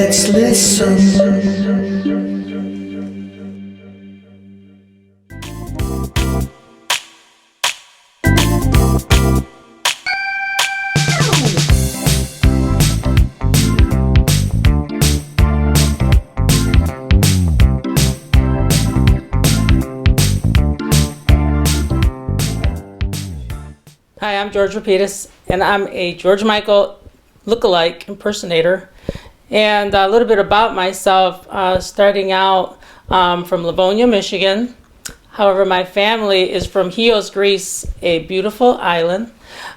let's listen. Hi, I'm George Rapitis, and I'm a George Michael look-alike impersonator. And a little bit about myself, starting out from Livonia, Michigan. However, my family is from Chios, Greece, a beautiful island.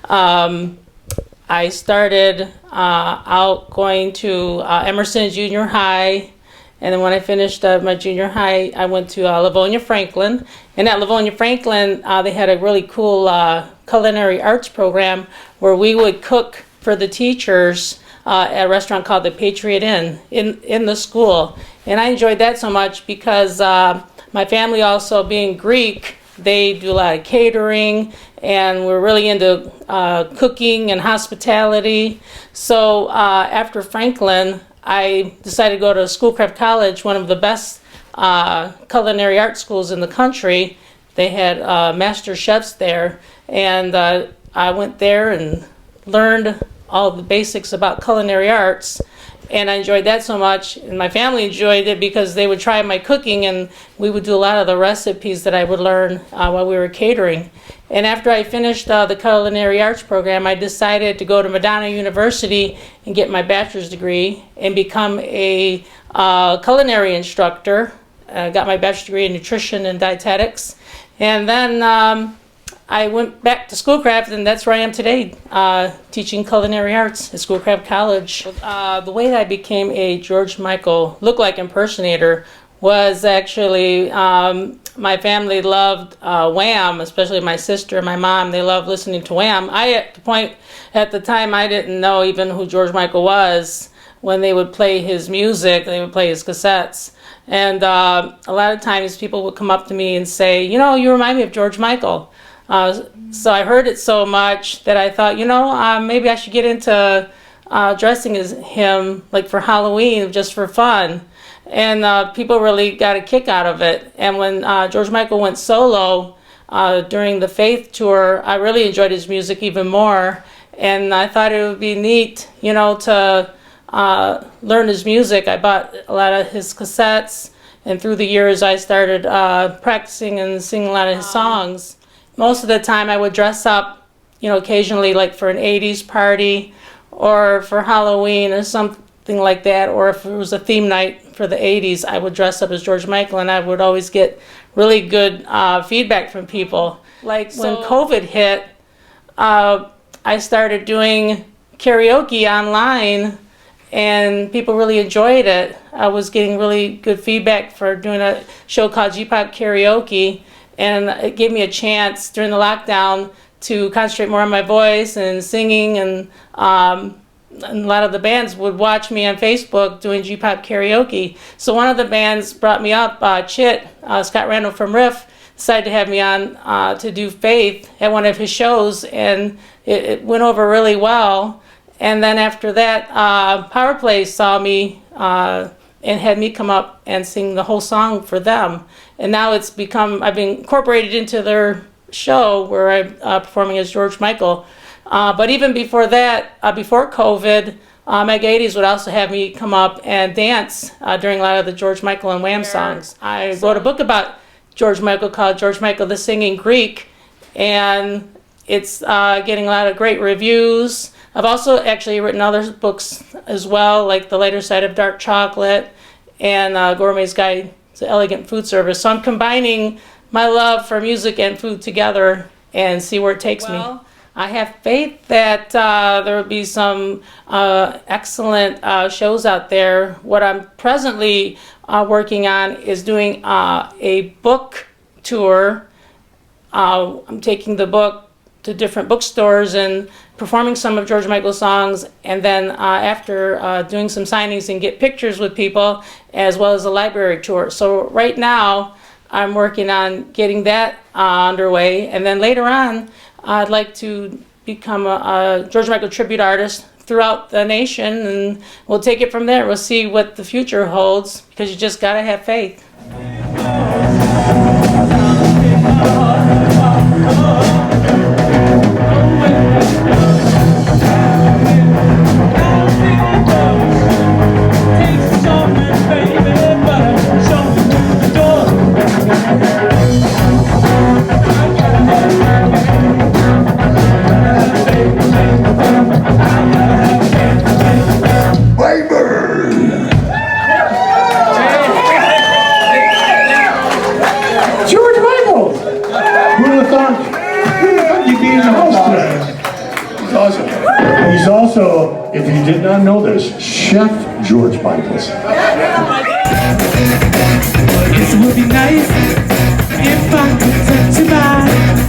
I started out going to Emerson Junior High, and then when I finished my junior high, I went to Livonia Franklin. And at Livonia Franklin, they had a really cool culinary arts program where we would cook for the teachers at a restaurant called the Patriot Inn in the school. And I enjoyed that so much because my family, also being Greek, they do a lot of catering, and we're really into cooking and hospitality. So after Franklin, I decided to go to Schoolcraft College, one of the best culinary art schools in the country. They had master chefs there, and I went there and learned all the basics about culinary arts, and I enjoyed that so much. And my family enjoyed it because they would try my cooking, and we would do a lot of the recipes that I would learn while we were catering. And after I finished the culinary arts program, I decided to go to Madonna University and get my bachelor's degree and become a culinary instructor. I got my bachelor's degree in nutrition and dietetics. And then I went back to Schoolcraft, and that's where I am today, teaching culinary arts at Schoolcraft College. The way that I became a George Michael look-alike impersonator was actually my family loved Wham, especially my sister and my mom. They loved listening to Wham. At the time, I didn't know even who George Michael was. When they would play his music, they would play his cassettes. And a lot of times people would come up to me and say, you know, you remind me of George Michael. So I heard it so much that I thought, maybe I should get into dressing as him, like for Halloween, just for fun. And people really got a kick out of it. And when George Michael went solo during the Faith tour, I really enjoyed his music even more. And I thought it would be neat, to learn his music. I bought a lot of his cassettes, and through the years I started practicing and singing a lot of his songs. Most of the time I would dress up, occasionally like for an 80s party or for Halloween or something like that, or if it was a theme night for the 80s, I would dress up as George Michael, and I would always get really good feedback from people. Like when COVID hit, I started doing karaoke online, and people really enjoyed it. I was getting really good feedback for doing a show called G-Pop Karaoke, and it gave me a chance during the lockdown to concentrate more on my voice and singing, and a lot of the bands would watch me on Facebook doing G-Pop Karaoke. So one of the bands brought me up, Chit, Scott Randall from Riff, decided to have me on to do Faith at one of his shows, and it went over really well. And then after that, Power Play saw me and had me come up and sing the whole song for them. And now I've been incorporated into their show where I'm performing as George Michael. But even before that, before COVID, Meg 80s would also have me come up and dance during a lot of the George Michael and Wham songs. I wrote a book about George Michael called George Michael the Singing Greek, and it's getting a lot of great reviews. I've also actually written other books as well, like The Lighter Side of Dark Chocolate and Gourmet's Guide to Elegant Food Service. So I'm combining my love for music and food together and see where it takes me. I have faith that there will be some excellent shows out there. What I'm presently working on is doing a book tour. I'm taking the book to different bookstores and performing some of George Michael's songs, and then after doing some signings and get pictures with people, as well as a library tour. So right now I'm working on getting that underway, and then later on I'd like to become a George Michael tribute artist throughout the nation, and we'll take it from there. We'll see what the future holds, because you just got to have faith. George Michael! Who would have thought you'd be in the house today? He's awesome. He's also, if you did not know this, Chef George Michaels. It would be nice if I could touch your body.